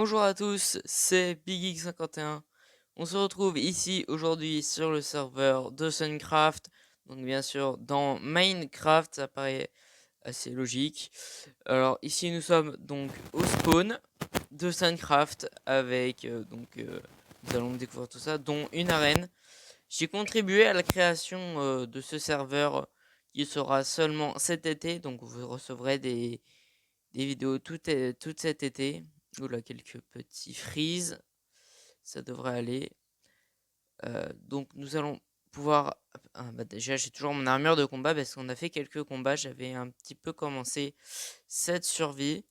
Bonjour à tous, c'est BigX51. On se retrouve ici aujourd'hui sur le serveur de Suncraft. Donc bien sûr dans Minecraft, ça paraît assez logique. Alors ici nous sommes donc au spawn de Suncraft avec nous allons découvrir tout ça, dont une arène. J'ai contribué à la création de ce serveur qui sera seulement cet été, donc vous recevrez des vidéos tout cet été. Oula, quelques petits freeze, ça devrait aller. Donc nous allons pouvoir. Bah déjà, j'ai toujours mon armure de combat parce qu'on a fait quelques combats. J'avais un petit peu commencé cette survie.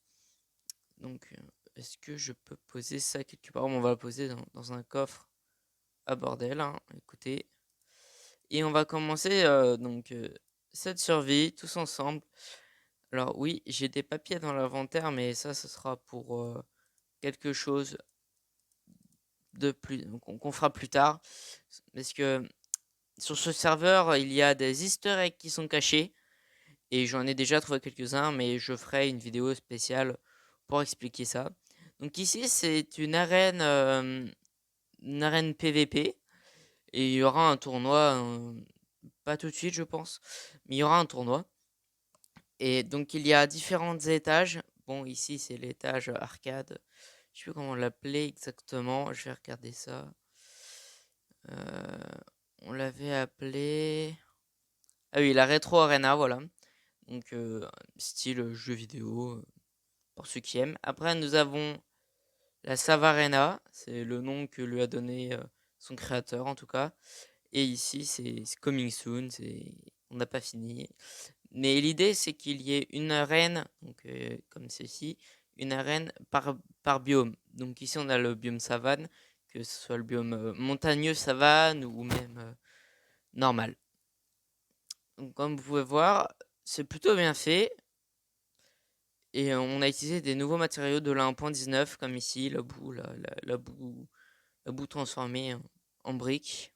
Donc, est-ce que je peux poser ça quelque part? Bon, on va le poser dans un coffre à bordel, hein, écoutez. Et on va commencer cette survie tous ensemble. Alors oui, j'ai des papiers dans l'inventaire, mais ça, ce sera pour quelque chose de plus qu'on fera plus tard. Parce que sur ce serveur, il y a des easter eggs qui sont cachés. Et j'en ai déjà trouvé quelques-uns, mais je ferai une vidéo spéciale pour expliquer ça. Donc ici, c'est une arène PVP. Et il y aura un tournoi, pas tout de suite, je pense, mais il y aura un tournoi. Et donc, il y a différents étages. Bon, ici, c'est l'étage arcade. Je sais plus comment l'appeler exactement. Je vais regarder ça. Euh, on l'avait appelé. Ah oui, la Retro Arena, voilà. Donc, style jeu vidéo, pour ceux qui aiment. Après, nous avons la Savarena. C'est le nom que lui a donné son créateur, en tout cas. Et ici, c'est Coming Soon. On n'a pas fini. Mais l'idée, c'est qu'il y ait une arène, donc, comme ceci, une arène par biome. Donc ici, on a le biome savane, que ce soit le biome montagneux savane ou même normal. Donc comme vous pouvez voir, c'est plutôt bien fait. Et on a utilisé des nouveaux matériaux de la 1.19, comme ici, la boue, la boue transformée en briques.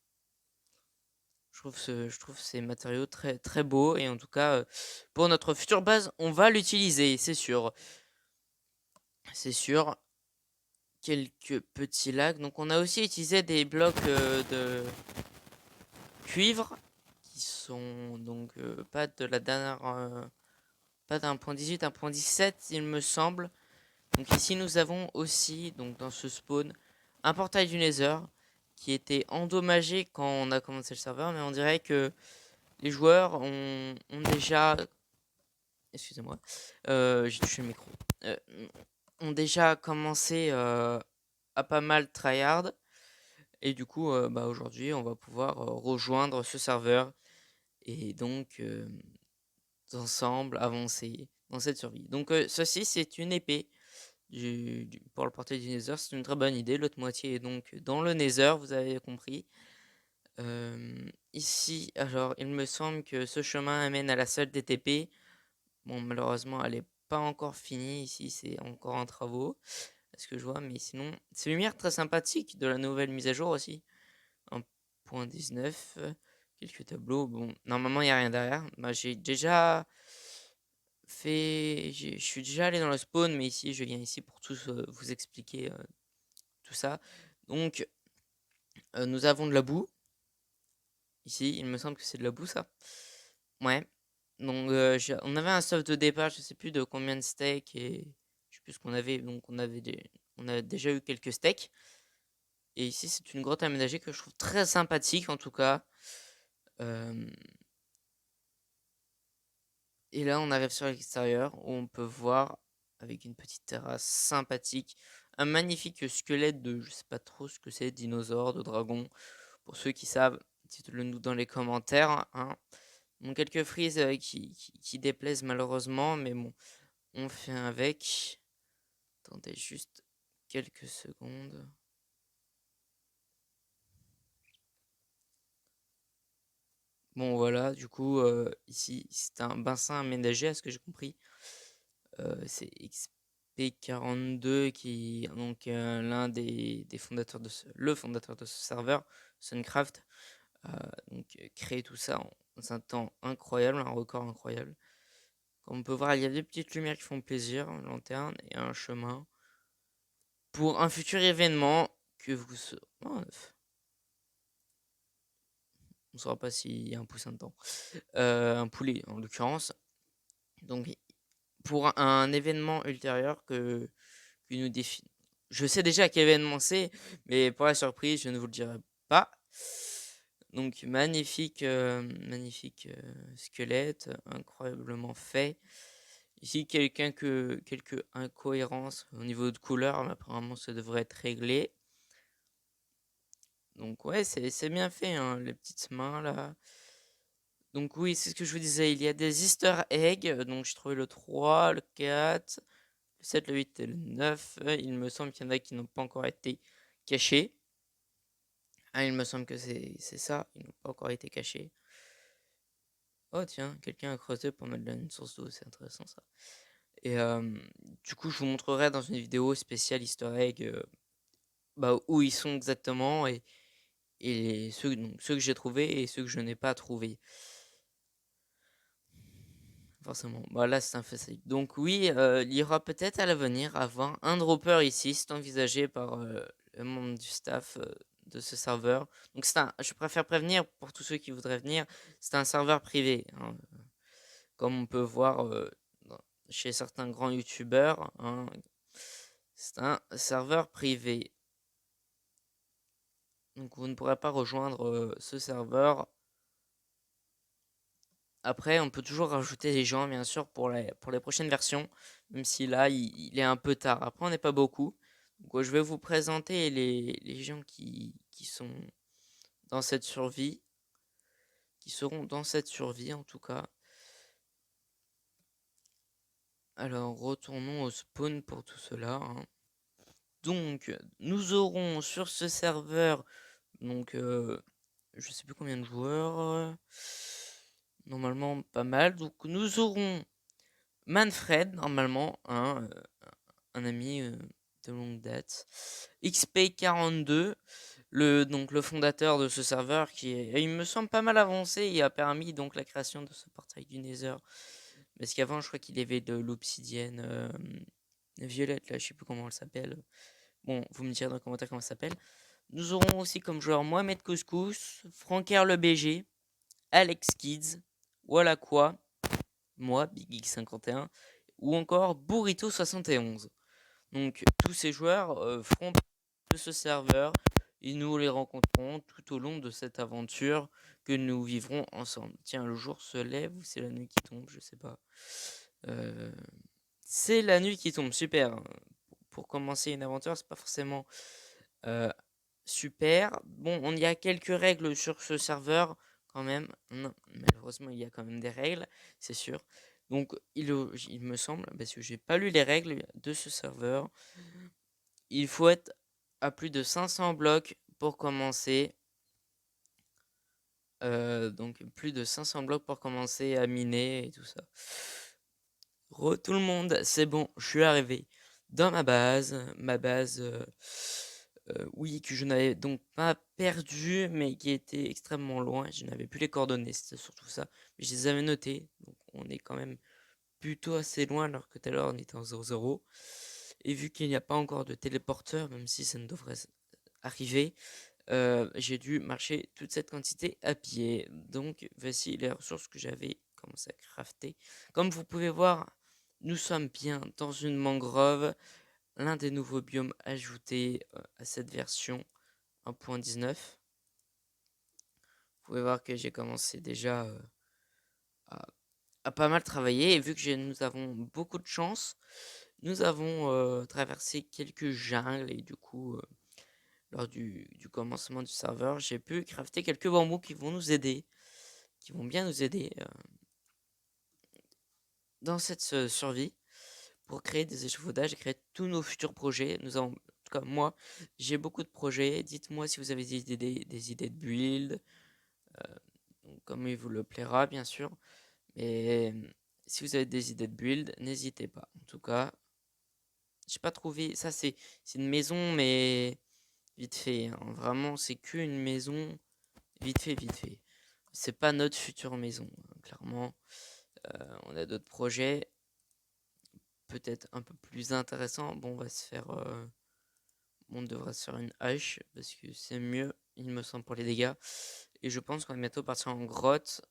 Je trouve ces matériaux très, très beaux. Et en tout cas, pour notre future base, on va l'utiliser, c'est sûr. C'est sûr. Quelques petits lags. Donc on a aussi utilisé des blocs de cuivre qui sont donc pas de la dernière, pas d'un point 18, un point 17 il me semble. Donc ici nous avons aussi donc dans ce spawn un portail du Nether qui était endommagé quand on a commencé le serveur, mais on dirait que les joueurs ont déjà, excusez-moi, j'ai touché le micro, euh, ont déjà commencé à pas mal tryhard. Et du coup, bah, aujourd'hui, on va pouvoir rejoindre ce serveur et donc ensemble avancer dans cette survie. Donc ceci, c'est une épée pour le portail du Nether. C'est une très bonne idée. L'autre moitié est donc dans le Nether, vous avez compris. Ici, alors, il me semble que ce chemin amène à la salle des TP. Bon, malheureusement, elle n'est pas encore finie. Ici, c'est encore en travaux. Est-ce que je vois? Mais sinon, c'est une lumière très sympathique de la nouvelle mise à jour aussi. 1.19, quelques tableaux. Bon, normalement, il n'y a rien derrière. Bah, j'ai déjà fait. Je suis déjà allé dans le spawn, mais ici, je viens ici pour tous vous expliquer tout ça. Donc, nous avons de la boue. Ici, il me semble que c'est de la boue, ça. Ouais. Donc, on avait un stuff de départ, je sais plus de combien de steaks et je sais plus ce qu'on avait. Donc, on a déjà eu quelques steaks. Et ici, c'est une grotte aménagée que je trouve très sympathique, en tout cas. Euh, Et là, on arrive sur l'extérieur où on peut voir, avec une petite terrasse sympathique, un magnifique squelette de, je sais pas trop ce que c'est, dinosaure, de dragon. Pour ceux qui savent, dites-le nous dans les commentaires, hein. Bon, quelques frises qui déplaisent malheureusement, mais bon, on fait avec. Attendez juste quelques secondes. Bon, voilà, du coup, ici, c'est un bassin aménagé, à ce que j'ai compris. C'est XP42 qui donc l'un des fondateurs le fondateur de ce serveur, Suncraft, donc créé tout ça en un temps incroyable, un record incroyable. Comme on peut voir, il y a des petites lumières qui font plaisir, une lanterne et un chemin. pour un futur événement que vous oh, on saura pas s'il y a un poussin dedans. Un poulet en l'occurrence. Donc pour un événement ultérieur que nous définit. Je sais déjà quel événement c'est, mais pour la surprise, je ne vous le dirai pas. Donc magnifique, magnifique squelette, incroyablement fait. Ici, quelques incohérences au niveau de couleur, mais apparemment ça devrait être réglé. Donc ouais, c'est bien fait, hein, les petites mains là. Donc oui, c'est ce que je vous disais, il y a des easter eggs, donc j'ai trouvé le 3, le 4, le 7, le 8 et le 9. Il me semble qu'il y en a qui n'ont pas encore été cachés. Ah, il me semble que c'est ça, ils n'ont pas encore été cachés. Oh tiens, quelqu'un a creusé pour mettre là une source d'eau, c'est intéressant ça. Et du coup, je vous montrerai dans une vidéo spéciale easter egg bah, où ils sont exactement et ceux que j'ai trouvés et ceux que je n'ai pas trouvés. Forcément. Bah là, c'est un facile. Donc oui, il y aura peut-être à l'avenir avoir un dropper ici, c'est envisagé par le membre du staff de ce serveur. Donc je préfère prévenir pour tous ceux qui voudraient venir, c'est un serveur privé, hein, comme on peut voir chez certains grands youtubeurs, hein. C'est un serveur privé. Donc vous ne pourrez pas rejoindre ce serveur. Après, on peut toujours rajouter des gens, bien sûr, pour les prochaines versions, même si là, il est un peu tard. Après, on n'est pas beaucoup. Donc, je vais vous présenter les gens qui sont dans cette survie, qui seront dans cette survie en tout cas. Alors, retournons au spawn pour tout cela, hein. Donc, nous aurons sur ce serveur, donc, je sais plus combien de joueurs. Normalement, pas mal. Donc, nous aurons Manfred, normalement, hein, un ami de longue date. XP42, donc le fondateur de ce serveur qui est, il me semble, pas mal avancé et a permis donc la création de ce portail du Nether. Parce qu'avant, je crois qu'il y avait de l'obsidienne violette, là, je sais plus comment elle s'appelle. Bon, vous me direz dans les commentaires comment elle s'appelle. Nous aurons aussi comme joueur Mohamed Couscous, Franker le BG, Alex Kids, voilà quoi, moi, BigX51, ou encore Burrito71. Donc tous ces joueurs feront partie de ce serveur et nous les rencontrerons tout au long de cette aventure que nous vivrons ensemble. Tiens, le jour se lève ou c'est la nuit qui tombe, je sais pas. C'est la nuit qui tombe, super. Pour commencer une aventure, c'est pas forcément super. Bon, on y a quelques règles sur ce serveur quand même. Non, malheureusement, il y a quand même des règles, c'est sûr. Donc, il me semble, parce que j'ai pas lu les règles de ce serveur, il faut être à plus de 500 blocs pour commencer. Donc, plus de 500 blocs pour commencer à miner et tout ça. Tout le monde, c'est bon, je suis arrivé dans ma base. Oui, que je n'avais donc pas perdu, mais qui était extrêmement loin. Je n'avais plus les coordonnées, c'était surtout ça. Mais je les avais notées, donc on est quand même plutôt assez loin, alors que tout à l'heure on était en 0-0. Et vu qu'il n'y a pas encore de téléporteur, même si ça ne devrait arriver, j'ai dû marcher toute cette quantité à pied. Donc voici les ressources que j'avais commencé à crafter. Comme vous pouvez voir, nous sommes bien dans une mangrove, l'un des nouveaux biomes ajoutés à cette version 1.19. Vous pouvez voir que j'ai commencé déjà à pas mal travailler et vu que nous avons beaucoup de chance, nous avons traversé quelques jungles et du coup lors du commencement du serveur, j'ai pu crafter quelques bambous qui vont nous aider, qui vont bien nous aider dans cette survie pour créer des échafaudages et créer tous nos futurs projets. Nous avons, en tout cas moi, j'ai beaucoup de projets. Dites-moi si vous avez des idées de build, comme il vous le plaira bien sûr. Mais si vous avez des idées de build, n'hésitez pas. En tout cas, j'ai pas trouvé. Ça, c'est une maison, mais vite fait, hein. Vraiment, c'est qu'une maison. Vite fait, vite fait. C'est pas notre future maison, hein, clairement. On a d'autres projets, peut-être un peu plus intéressants. Bon, on va se faire on devrait se faire une hache parce que c'est mieux, il me semble, pour les dégâts. Et je pense qu'on va bientôt partir en grotte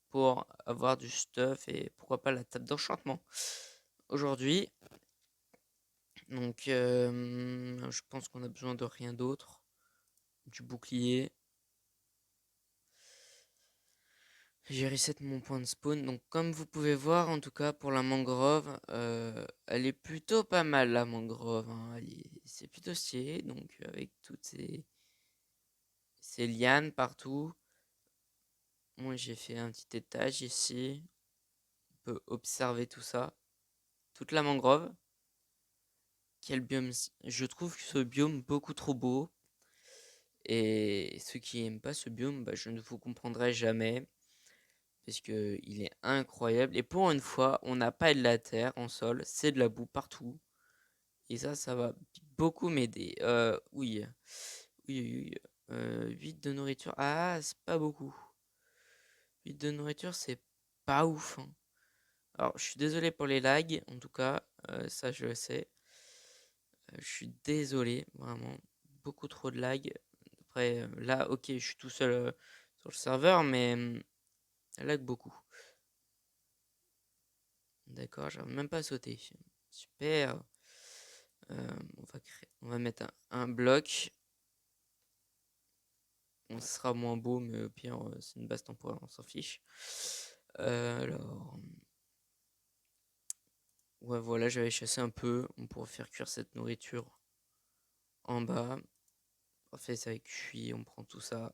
pour avoir du stuff et pourquoi pas la table d'enchantement aujourd'hui. Donc, je pense qu'on a besoin de rien d'autre. Du bouclier. J'ai reset mon point de spawn. Donc, comme vous pouvez voir, en tout cas, pour la mangrove, elle est plutôt pas mal, la mangrove, hein. C'est plutôt stylé. Donc, avec toutes ces lianes partout. Moi, j'ai fait un petit étage ici. On peut observer tout ça. Toute la mangrove. Quel biome. Je trouve que ce biome beaucoup trop beau. Et ceux qui aiment pas ce biome, bah, je ne vous comprendrai jamais. Parce que il est incroyable. Et pour une fois, on n'a pas de la terre en sol, c'est de la boue partout. Et ça va beaucoup m'aider. Oui. Oui, oui, oui. 8 de nourriture. Ah, c'est pas beaucoup. 8 de nourriture, c'est pas ouf, hein. Alors, je suis désolé pour les lags, en tout cas, ça je le sais. Je suis désolé, vraiment. Beaucoup trop de lag. Après, là, ok, je suis tout seul sur le serveur, mais ça lag beaucoup. D'accord, j'arrive même pas à sauter. Super. On va mettre un bloc. On sera moins beau, mais au pire, c'est une base temporaire, on s'en fiche. Alors. Ouais, voilà, j'avais chassé un peu. On pourrait faire cuire cette nourriture en bas. Parfait, ça avec cuit, on prend tout ça.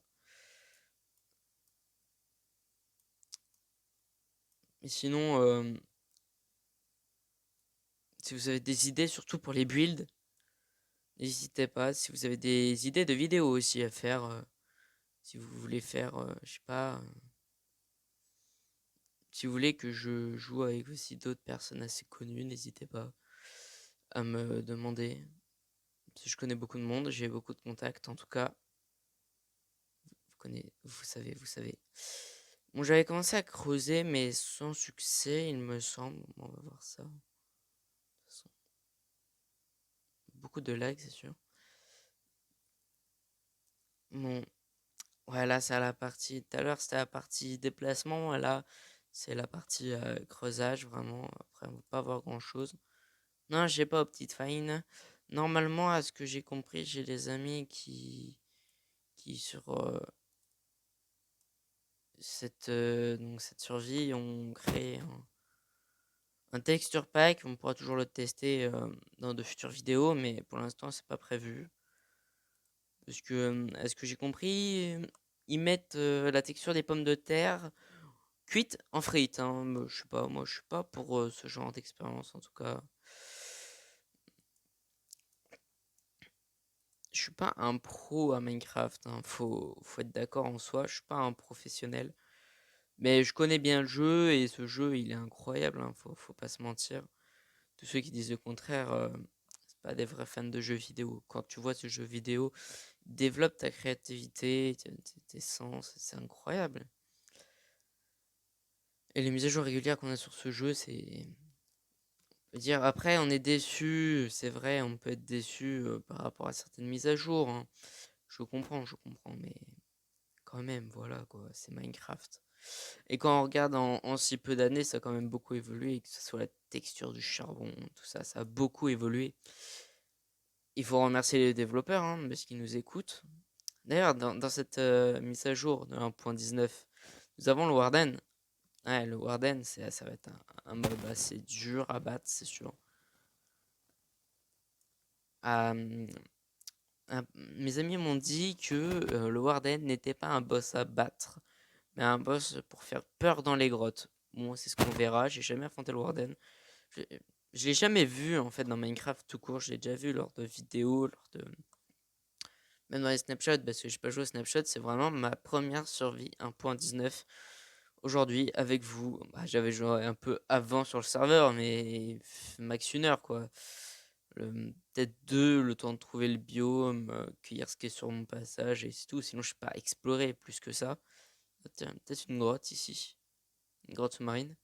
Et sinon, si vous avez des idées, surtout pour les builds, n'hésitez pas. Si vous avez des idées de vidéos aussi à faire, si vous voulez faire, je sais pas, si vous voulez que je joue avec aussi d'autres personnes assez connues, n'hésitez pas à me demander. Parce que je connais beaucoup de monde, j'ai beaucoup de contacts en tout cas. Vous savez, vous savez. Bon, j'avais commencé à creuser, mais sans succès, il me semble. Bon, on va voir ça. De toute façon, beaucoup de lag, c'est sûr. Bon, ouais, là, c'est la partie. Tout à l'heure, c'était la partie déplacement. Et là, c'est la partie creusage, vraiment. Après, on va pas voir grand-chose. Non, j'ai pas Optifine. Normalement, à ce que j'ai compris, j'ai des amis qui sur cette survie ont créé un texture pack. On pourra toujours le tester dans de futures vidéos, mais pour l'instant, c'est pas prévu. Parce que, à ce que j'ai compris, ils mettent la texture des pommes de terre cuites en frites, hein. Je sais pas, moi je suis pas pour ce genre d'expérience en tout cas. Je suis pas un pro à Minecraft, hein. Faut être d'accord en soi, je suis pas un professionnel. Mais je connais bien le jeu et ce jeu il est incroyable, hein. Faut pas se mentir. Tous ceux qui disent le contraire, c'est pas des vrais fans de jeux vidéo. Quand tu vois ce jeu vidéo, développe ta créativité, tes sens, c'est incroyable. Et les mises à jour régulières qu'on a sur ce jeu, c'est. On peut dire, après, on est déçu, c'est vrai, on peut être déçu par rapport à certaines mises à jour, hein. Je comprends, mais quand même, voilà quoi, c'est Minecraft. Et quand on regarde en si peu d'années, ça a quand même beaucoup évolué, que ce soit la texture du charbon, tout ça, ça a beaucoup évolué. Il faut remercier les développeurs, hein, parce qu'ils nous écoutent. D'ailleurs, dans cette mise à jour de 1.19, nous avons le Warden. Ouais, le Warden, ça va être un mob assez dur à battre, c'est sûr. Euh, Mes amis m'ont dit que le Warden n'était pas un boss à battre, mais un boss pour faire peur dans les grottes. Bon, c'est ce qu'on verra. J'ai jamais affronté le Warden. Je, je l'ai jamais vu en fait dans Minecraft tout court. Je l'ai déjà vu lors de vidéos, même dans les snapshots, parce que j'ai pas joué au snapshot. C'est vraiment ma première survie 1.19 aujourd'hui avec vous. Bah, j'avais joué un peu avant sur le serveur, mais max une heure quoi. Peut-être deux, le temps de trouver le biome, cueillir ce qui est sur mon passage et c'est tout. Sinon, je sais pas explorer plus que ça. Ah, tiens, peut-être une grotte ici. Une grotte sous-marine.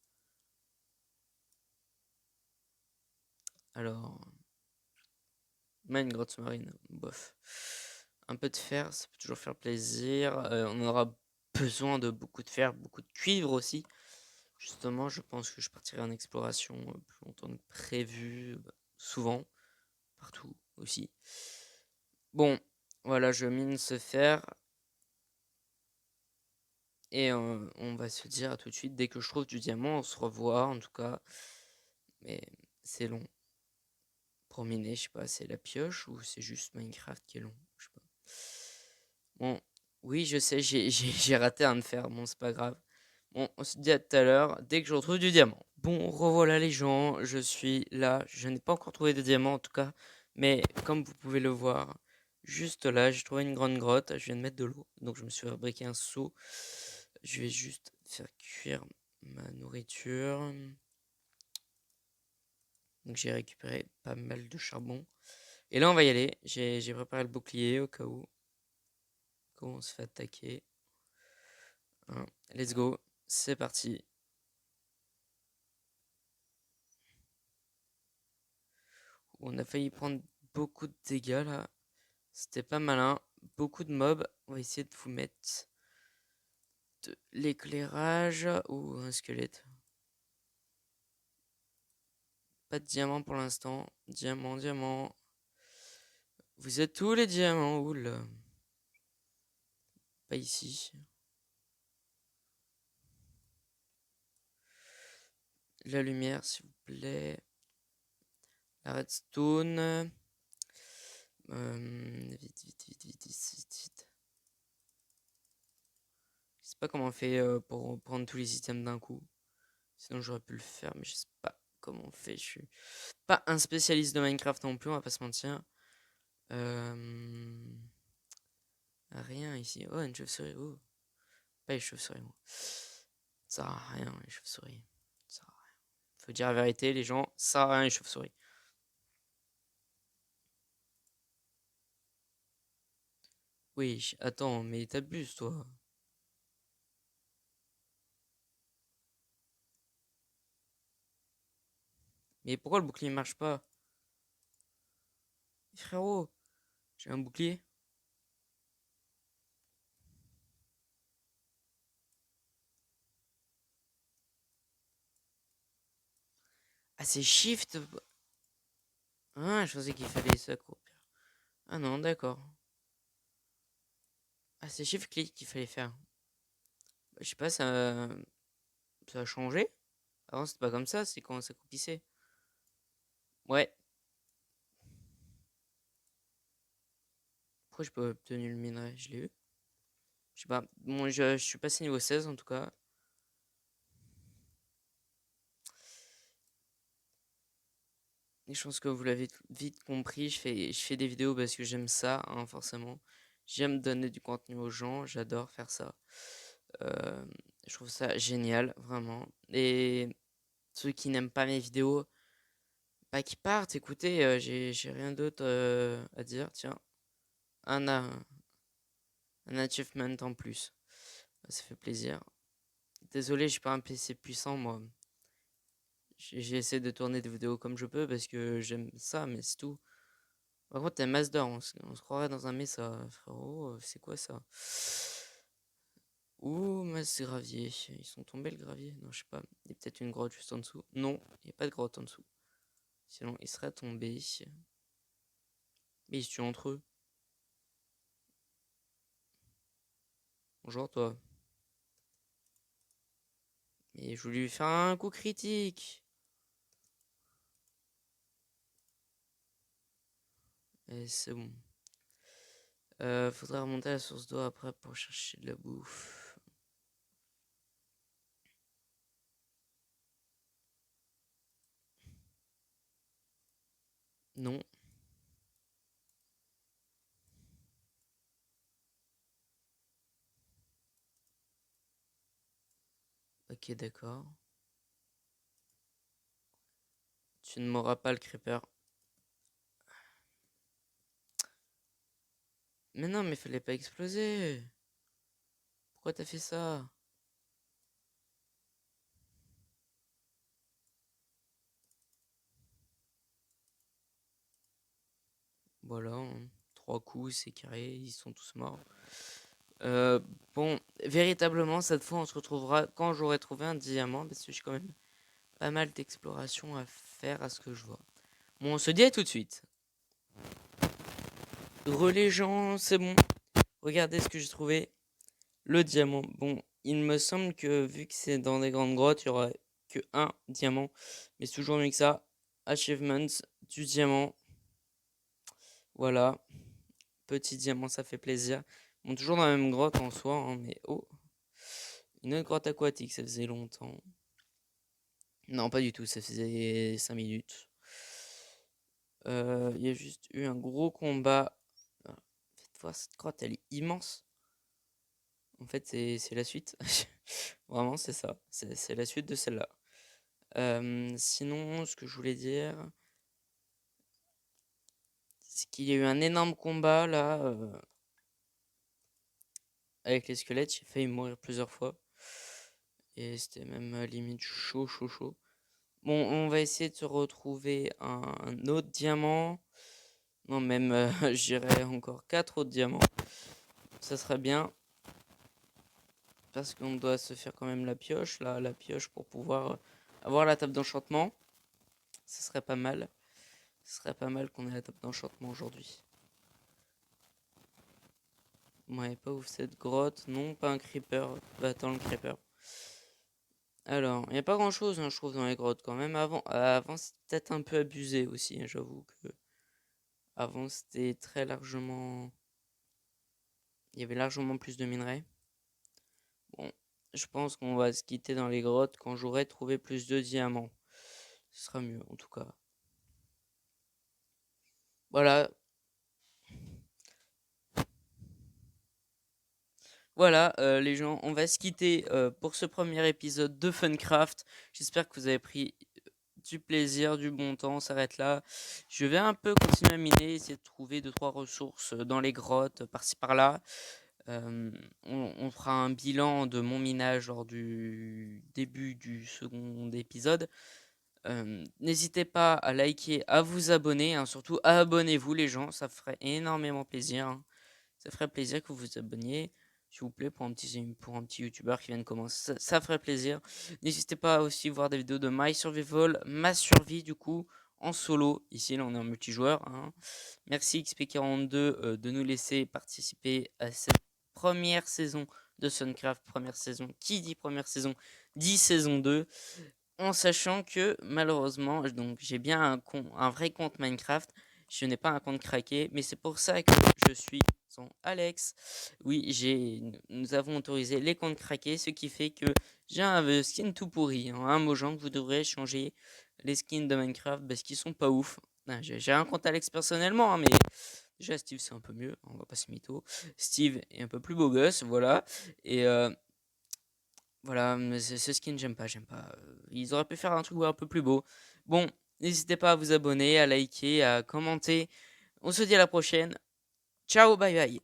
Alors, Une grotte sous-marine, bof. Un peu de fer, ça peut toujours faire plaisir. On aura besoin de beaucoup de fer, beaucoup de cuivre aussi. Justement, je pense que je partirai en exploration plus longtemps que prévu, souvent, partout aussi. Bon, voilà, je mine ce fer. Et on va se dire à tout de suite, dès que je trouve du diamant, on se revoit en tout cas. Mais c'est long. Pour miner, je sais pas, c'est la pioche ou c'est juste Minecraft qui est long? Je sais pas. Bon, oui, je sais, j'ai raté un de fer. Bon, c'est pas grave. Bon, on se dit à tout à l'heure, dès que je retrouve du diamant. Bon, revoilà les gens, je suis là. Je n'ai pas encore trouvé de diamant en tout cas. Mais comme vous pouvez le voir, juste là, j'ai trouvé une grande grotte. Je viens de mettre de l'eau. Donc je me suis fabriqué un seau. Je vais juste faire cuire ma nourriture. Donc j'ai récupéré pas mal de charbon. Et là, on va y aller. J'ai préparé le bouclier au cas où. On se fait attaquer. Hein, let's go. C'est parti. On a failli prendre beaucoup de dégâts là. C'était pas malin. Beaucoup de mobs. On va essayer de vous mettre de l'éclairage ou un squelette. Pas de diamant pour l'instant. Diamant, diamant. Vous êtes tous les diamants. Oula. Pas ici. La lumière, s'il vous plaît. La redstone. Vite, vite, vite, vite, vite, vite. Je sais pas comment on fait pour prendre tous les items d'un coup. Sinon j'aurais pu le faire, mais je sais pas comment on fait. Je suis pas un spécialiste de Minecraft non plus, on va pas se mentir. Rien ici. Oh, une chauve-souris. Oh. Pas les chauves-souris, moi. Ça sert à rien, les chauves-souris. Ça sert à rien. Faut dire la vérité, les gens, ça sert à rien, les chauves-souris. Oui, attends, mais t'abuses, toi. Mais pourquoi le bouclier marche pas? Frérot, j'ai un bouclier. Ah, c'est Shift. Ah, je pensais qu'il fallait s'accroupir. Ah non, d'accord. Ah, c'est Shift-click qu'il fallait faire. Bah, je sais pas, ça a changé. Avant, c'était pas comme ça, c'est quand on s'accroupissait. Ouais. Pourquoi j'ai pas obtenu le minerai? Je l'ai eu. Je sais pas. Bon, je suis passé niveau 16 en tout cas. Et je pense que vous l'avez vite compris. Je fais des vidéos parce que j'aime ça, hein, forcément. J'aime donner du contenu aux gens. J'adore faire ça. Euh, je trouve ça génial, vraiment. Et ceux qui n'aiment pas mes vidéos, pas qui partent. Écoutez, j'ai rien d'autre à dire. Tiens, un, a- un achievement en plus. Ça fait plaisir. Désolé, j'ai pas un PC puissant, moi. J'ai essayé de tourner des vidéos comme je peux parce que j'aime ça, mais c'est tout. Par contre, t'es Master, on se croirait dans un mesa, frérot. C'est quoi ça? Ouh, masse gravier. Ils sont tombés le gravier? Non, je sais pas. Il y a peut-être une grotte juste en dessous. Non, il n'y a pas de grotte en dessous. Sinon, ils seraient tombés. Mais ils se tuent entre eux. Bonjour, toi. Mais je voulais lui faire un coup critique. Et c'est bon. Faudrait remonter à la source d'eau après pour chercher de la bouffe. Non. Ok, d'accord. Tu ne m'auras pas le creeper. Mais non, mais fallait pas exploser. Pourquoi t'as fait ça? Voilà, 3 coups, c'est carré, ils sont tous morts. Bon, véritablement, cette fois, on se retrouvera quand j'aurai trouvé un diamant, parce que j'ai quand même pas mal d'exploration à faire à ce que je vois. Bon, on se dit à tout de suite. Relais gens, c'est bon. Regardez ce que j'ai trouvé. Le diamant. Bon, il me semble que vu que c'est dans des grandes grottes, il y aura que un diamant. Mais c'est toujours mieux que ça. Achievements du diamant. Voilà. Petit diamant, ça fait plaisir. Bon, toujours dans la même grotte en soi, hein, mais oh. Une autre grotte aquatique, ça faisait longtemps. Non, pas du tout, ça faisait 5 minutes. Il y a juste eu un gros combat. Ah, faites voir, cette grotte, elle est immense. En fait, c'est la suite. Vraiment, c'est ça. C'est la suite de celle-là. Sinon, ce que je voulais dire, c'est qu'il y a eu un énorme combat là avec les squelettes. J'ai failli mourir plusieurs fois. Et c'était même limite chaud, chaud, chaud. Bon, on va essayer de se retrouver un autre diamant. Non, même, j'irai encore 4 autres diamants. Ça serait bien. Parce qu'on doit se faire quand même la pioche, là, la pioche pour pouvoir avoir la table d'enchantement. Ce serait pas mal. Ce serait pas mal qu'on ait la table d'enchantement aujourd'hui. Ouais, pas ouf cette grotte. Non, pas un creeper. Bah, attends, le creeper. Alors, il n'y a pas grand chose, hein, je trouve, dans les grottes quand même. Avant c'était peut-être un peu abusé aussi, hein, j'avoue que. Avant, c'était très largement. Il y avait largement plus de minerais. Bon, je pense qu'on va se quitter dans les grottes quand j'aurai trouvé plus de diamants. Ce sera mieux, en tout cas. Voilà. Voilà, les gens, on va se quitter pour ce premier épisode de Funcraft. J'espère que vous avez pris du plaisir, du bon temps. On s'arrête là. Je vais un peu continuer à miner, essayer de trouver 2-3 ressources dans les grottes, par-ci par-là. On fera un bilan de mon minage lors du début du second épisode. N'hésitez pas à liker, à vous abonner, hein, surtout abonnez-vous les gens, ça ferait énormément plaisir, hein. Ça ferait plaisir que vous vous abonniez, s'il vous plaît, pour un petit youtubeur qui vient de commencer, ça ferait plaisir. N'hésitez pas à aussi voir des vidéos de My Survival, ma survie du coup, en solo. Ici, là, on est en multijoueur, hein. Merci XP42 de nous laisser participer à cette première saison de Suncraft. Première saison, qui dit première saison, dit saison 2. En sachant que malheureusement, donc j'ai bien un vrai compte Minecraft. Je n'ai pas un compte craqué, mais c'est pour ça que je suis sans Alex. Oui, nous avons autorisé les comptes craqués, ce qui fait que j'ai un skin tout pourri, hein. Un Mojang, vous devrez changer les skins de Minecraft parce qu'ils sont pas ouf. Ah, j'ai un compte Alex personnellement, hein, mais déjà Steve c'est un peu mieux, on va pas se mytho. Steve est un peu plus beau gosse, voilà. Et voilà, mais ce skin, j'aime pas, j'aime pas. Ils auraient pu faire un truc un peu plus beau. Bon, n'hésitez pas à vous abonner, à liker, à commenter. On se dit à la prochaine. Ciao, bye bye.